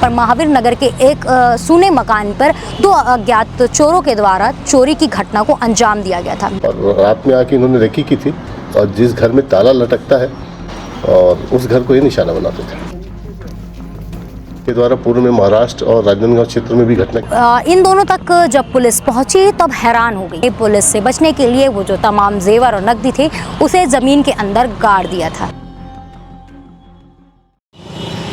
पर महावीर नगर के एक सूने मकान पर दो अज्ञात चोरों के द्वारा चोरी की घटना को अंजाम दिया गया था। और रात में आके इन्होंने रेकी की थी और जिस घर में ताला लटकता है और उस घर को ये निशाना बनाते थे। के द्वारा पूर्व में महाराष्ट्र और राजनांदगांव क्षेत्र में भी घटना। इन दोनों तक जब पुलिस पहुंची तब हैरान हो गई। पुलिस से बचने के लिए वो जो तमाम जेवर और नकदी थे उसे जमीन के अंदर गाड़ दिया था।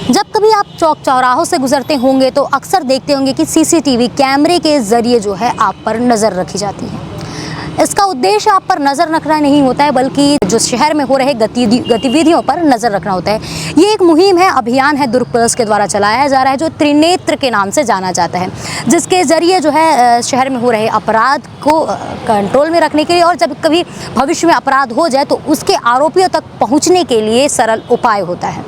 जब कभी आप चौक चौराहों से गुजरते होंगे तो अक्सर देखते होंगे कि सीसीटीवी कैमरे के जरिए जो है आप पर नज़र रखी जाती है। इसका उद्देश्य आप पर नज़र रखना नहीं होता है, बल्कि जो शहर में हो रहे गतिविधियों पर नज़र रखना होता है। ये एक मुहिम है, अभियान है, दुर्ग पुलिस के द्वारा चलाया जा रहा है, जो त्रिनेत्र के नाम से जाना जाता है, जिसके ज़रिए जो है शहर में हो रहे अपराध को कंट्रोल में रखने के लिए और जब कभी भविष्य में अपराध हो जाए तो उसके आरोपियों तक पहुँचने के लिए सरल उपाय होता है।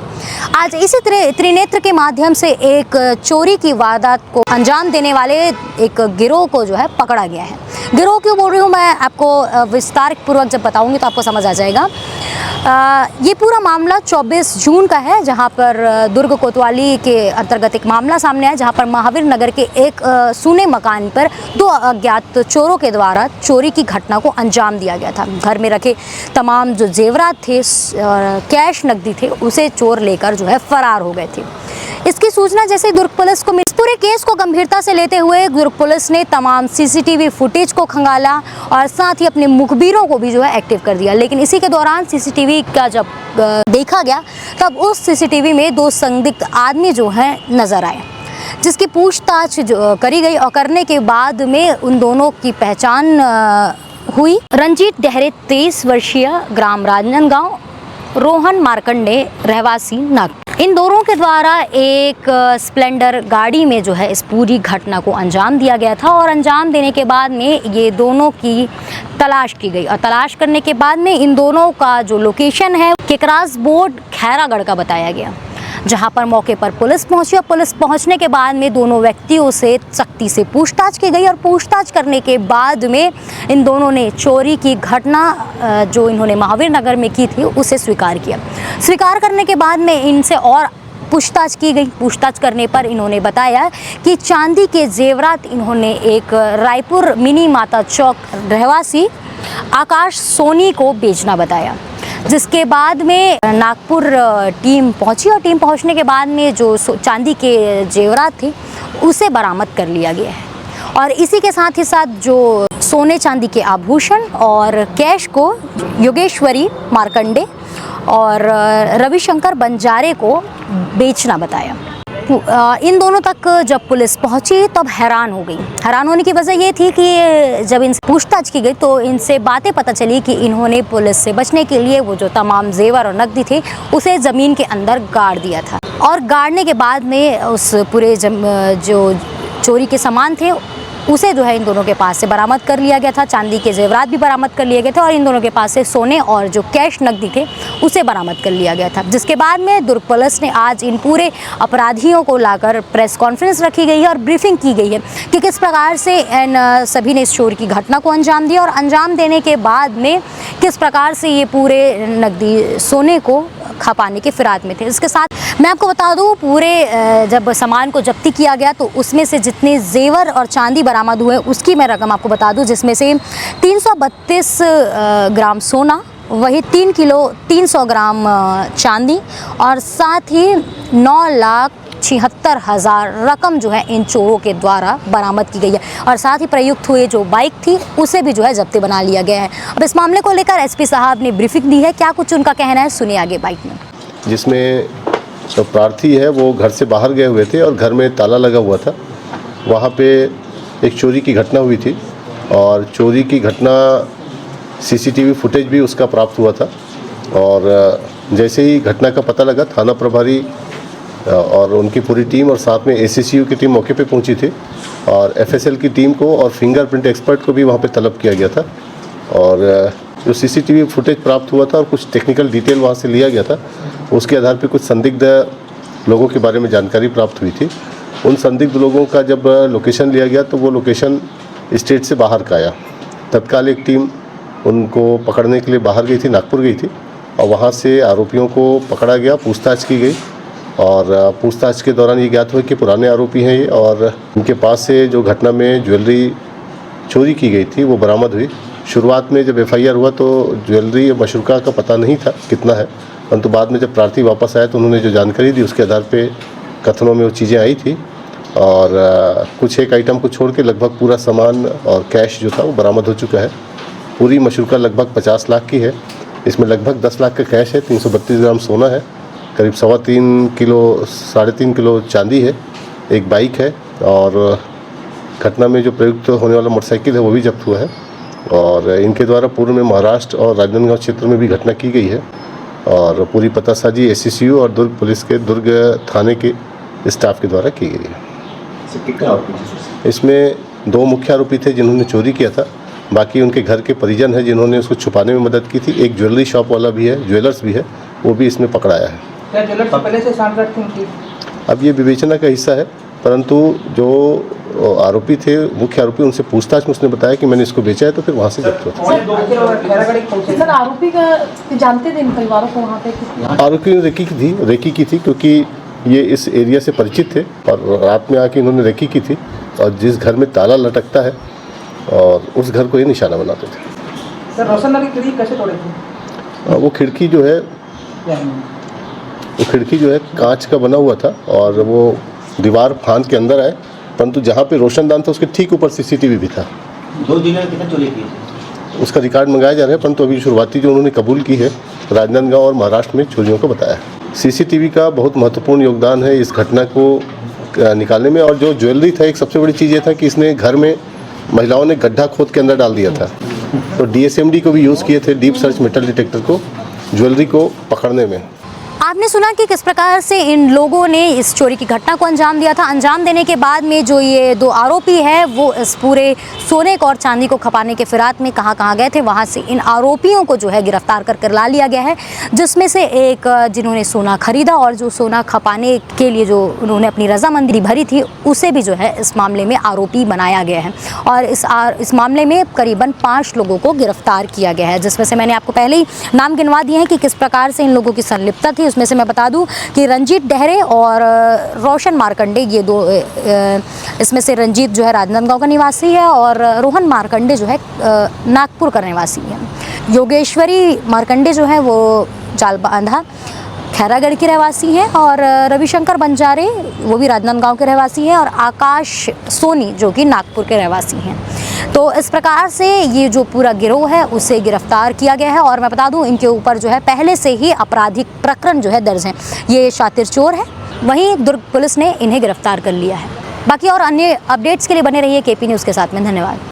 आज इसी त्रिनेत्र के माध्यम से एक चोरी की वारदात को अंजाम देने वाले एक गिरोह को जो है पकड़ा गया है। गिरोह क्यों बोल रही हूँ मैं आपको विस्तार पूर्वक जब बताऊंगी तो आपको समझ आ जाएगा। ये पूरा मामला 24 जून का है, जहां पर दुर्ग कोतवाली के अंतर्गत एक मामला सामने आया, जहां पर महावीर नगर के एक सूने मकान पर दो अज्ञात चोरों के द्वारा चोरी की घटना को अंजाम दिया गया था। घर में रखे तमाम जो जेवरात थे, कैश नकदी थे, उसे चोर लेकर जो है फरार हो गए थे। इसकी सूचना जैसे दुर्ग पुलिस को मिली, इस पूरे केस को गंभीरता से लेते हुए दुर्ग पुलिस ने तमाम सीसीटीवी फुटेज को खंगाला और साथ ही अपने मुखबिरों को भी जो है एक्टिव कर दिया। लेकिन इसी के दौरान सीसीटीवी का जब देखा गया तब उस सीसीटीवी में दो संदिग्ध आदमी जो हैं नजर आए, जिसकी पूछताछ जो करी गई और करने के बाद में उन दोनों की पहचान हुई। रंजीत डेहरे 23 वर्षीय, ग्राम राजनांदगांव, रोहन मार्कंडे रहवासी नागपुर। इन दोनों के द्वारा एक स्प्लेंडर गाड़ी में जो है इस पूरी घटना को अंजाम दिया गया था और अंजाम देने के बाद में ये दोनों की तलाश की गई और तलाश करने के बाद में इन दोनों का जो लोकेशन है केकरास बोर्ड खैरागढ़ का बताया गया, जहां पर मौके पर पुलिस पहुंची और पुलिस पहुंचने के बाद में दोनों व्यक्तियों से सख्ती से पूछताछ की गई और पूछताछ करने के बाद में इन दोनों ने चोरी की घटना जो इन्होंने महावीर नगर में की थी उसे स्वीकार किया। स्वीकार करने के बाद में इनसे और पूछताछ की गई। पूछताछ करने पर इन्होंने बताया कि चांदी के जेवरात इन्होंने एक रायपुर मिनी माता चौक रहवासी आकाश सोनी को बेचना बताया, जिसके बाद में नागपुर टीम पहुंची और टीम पहुंचने के बाद में जो चांदी के जेवरात थे उसे बरामद कर लिया गया है और इसी के साथ ही साथ जो सोने चांदी के आभूषण और कैश को योगेश्वरी मार्कंडे और रविशंकर बंजारे को बेचना बताया। इन दोनों तक जब पुलिस पहुंची तब हैरान हो गई। हैरान होने की वजह ये थी कि जब इनसे पूछताछ की गई तो इनसे बातें पता चली कि इन्होंने पुलिस से बचने के लिए वो जो तमाम जेवर और नकदी थे उसे ज़मीन के अंदर गाड़ दिया था और गाड़ने के बाद में उस पूरे जो चोरी के सामान थे उसे जो है इन दोनों के पास से बरामद कर लिया गया था। चांदी के जेवरात भी बरामद कर लिए गए थे और इन दोनों के पास से सोने और जो कैश नकदी थे उसे बरामद कर लिया गया था, जिसके बाद में दुर्ग पुलिस ने आज इन पूरे अपराधियों को लाकर प्रेस कॉन्फ्रेंस रखी गई है और ब्रीफिंग की गई है कि किस प्रकार से इन सभी ने इस चोरी की घटना को अंजाम दिया और अंजाम देने के बाद में किस प्रकार से ये पूरे नकदी सोने को खपाने के फिराक में थे। इसके साथ मैं आपको बता दूं, पूरे जब सामान को जब्ती किया गया तो उसमें से जितने जेवर और चांदी बरामद हुए उसकी मैं रकम आपको बता दूं, जिसमें से 332 ग्राम सोना, वही 3 किलो 300 ग्राम चांदी और साथ ही 9,76,000 रकम जो है इन चोरों के द्वारा बरामद की गई है और साथ ही प्रयुक्त हुए जो बाइक थी उसे भी जो है जब्ती बना लिया गया है। अब इस मामले को लेकर एसपी साहब ने ब्रीफिंग दी है, क्या कुछ उनका कहना है सुनिए आगे बाइक में। जिसमें जो प्रार्थी है वो घर से बाहर गए हुए थे और घर में ताला लगा हुआ था। वहाँ पे एक चोरी की घटना हुई थी और चोरी की घटना सीसीटीवी फुटेज भी उसका प्राप्त हुआ था और जैसे ही घटना का पता लगा थाना प्रभारी और उनकी पूरी टीम और साथ में एसीसीयू की टीम मौके पे पहुंची थी और एफएसएल की टीम को और फिंगरप्रिंट एक्सपर्ट को भी वहाँ पे तलब किया गया था और जो सीसीटीवी फुटेज प्राप्त हुआ था और कुछ टेक्निकल डिटेल वहाँ से लिया गया था, उसके आधार पे कुछ संदिग्ध लोगों के बारे में जानकारी प्राप्त हुई थी। उन संदिग्ध लोगों का जब लोकेशन लिया गया तो वो लोकेशन स्टेट से बाहर का आया। तत्काल एक टीम उनको पकड़ने के लिए बाहर गई थी, नागपुर गई थी और वहाँ से आरोपियों को पकड़ा गया, पूछताछ की गई और पूछताछ के दौरान ये ज्ञात हुआ कि पुराने आरोपी हैं ये, और इनके पास से जो घटना में ज्वेलरी चोरी की गई थी वो बरामद हुई। शुरुआत में जब एफआईआर हुआ तो ज्वेलरी मशरूका का पता नहीं था कितना है, परंतु बाद में जब प्रार्थी वापस आए तो उन्होंने जो जानकारी दी उसके आधार पे कथनों में वो चीज़ें आई थी, और कुछ एक आइटम को छोड़ के लगभग पूरा सामान और कैश जो था वो बरामद हो चुका है। पूरी मशरूका लगभग 50 लाख की है। इसमें लगभग 10 लाख का कैश है, 332 ग्राम सोना है, करीब 3.25 किलो 3.5 किलो चांदी है, एक बाइक है, और घटना में जो प्रयुक्त होने वाला मोटरसाइकिल है वो भी जब्त हुआ है। और इनके द्वारा पूर्व में महाराष्ट्र और राजनांदगांव क्षेत्र में भी घटना की गई है, और पूरी पतासाजी एससीसीयू और दुर्ग पुलिस के दुर्ग थाने के स्टाफ के द्वारा की गई है। इसमें 2 मुख्य आरोपी थे जिन्होंने चोरी किया था, बाकी उनके घर के परिजन हैं जिन्होंने उसको छुपाने में मदद की थी। एक ज्वेलरी शॉप वाला भी है, ज्वेलर्स भी है, वो भी इसमें पकड़ाया है। क्या ज्वेलर्स पहले से सांठगांठ थी उनकी? अब ये विवेचना का हिस्सा है, परंतु जो आरोपी थे, मुख्य आरोपी, उनसे पूछताछ में उसने बताया कि मैंने इसको बेचा है, तो फिर वहाँ से जब्त हुआ। सर आरोपी का जानते थे इन परिवारों को वहाँ पे? आरोपी ने रेकी की थी क्योंकि ये इस एरिया से परिचित थे, और रात में आके इन्होंने रेकी की थी, और जिस घर में ताला लटकता है और उस घर को ये निशाना बनाते थे। सर रोशनलाल की खिड़की कैसे तोड़े थे? वो खिड़की जो है कांच का बना हुआ था, और वो दीवार फांद के अंदर आए, परंतु जहाँ पे रोशनदान था उसके ठीक ऊपर सीसीटीवी भी था। 2 दिन में कितना चोरी की थी? उसका रिकॉर्ड मंगाया जा रहा है, परंतु अभी शुरुआती जो उन्होंने कबूल की है राजनांदगांव और महाराष्ट्र में चोरियों को बताया है। सीसीटीवी का बहुत महत्वपूर्ण योगदान है इस घटना को निकालने में। और जो ज्वेलरी था, एक सबसे बड़ी चीज़ ये था कि इसने घर में महिलाओं ने गड्ढा खोद के अंदर डाल दिया था, तो डीएसएमडी को भी यूज़ किए थे, डीप सर्च मेटल डिटेक्टर को, ज्वेलरी को पकड़ने में। आपने सुना कि किस प्रकार से इन लोगों ने इस चोरी की घटना को अंजाम दिया था। अंजाम देने के बाद में जो ये 2 आरोपी हैं वो इस पूरे सोने और चांदी को खपाने के फिराक में कहाँ गए थे, वहाँ से इन आरोपियों को जो है गिरफ्तार कर ला लिया गया है, जिसमें से एक जिन्होंने सोना खरीदा और जो सोना खपाने के लिए जो उन्होंने अपनी रजामंदी भरी थी, उसे भी जो है इस मामले में आरोपी बनाया गया है। और इस मामले में करीबन 5 लोगों को गिरफ्तार किया गया है, जिसमें से मैंने आपको पहले ही नाम गिनवा दिए हैं कि किस प्रकार से इन लोगों की संलिप्तता थी। उसमें से मैं बता दूं कि रंजीत डहरे और रोशन मार्कंडे, ये 2, इसमें से रंजीत जो है राजनांदगांव का निवासी है और रोहन मार्कंडे जो है नागपुर का निवासी है। योगेश्वरी मार्कंडे जो है वो जालबांधा खैरागढ़ की रहवासी हैं, और रविशंकर बंजारे वो भी राजनांदगांव के रहवासी हैं, और आकाश सोनी जो कि नागपुर के रहवासी हैं। तो इस प्रकार से ये जो पूरा गिरोह है उसे गिरफ्तार किया गया है। और मैं बता दूं इनके ऊपर जो है पहले से ही आपराधिक प्रकरण जो है दर्ज है। ये शातिर चोर है, वहीं दुर्ग पुलिस ने इन्हें गिरफ्तार कर लिया है। बाकी और अन्य अपडेट्स के लिए बने रहिए केपी न्यूज़ के साथ में। धन्यवाद।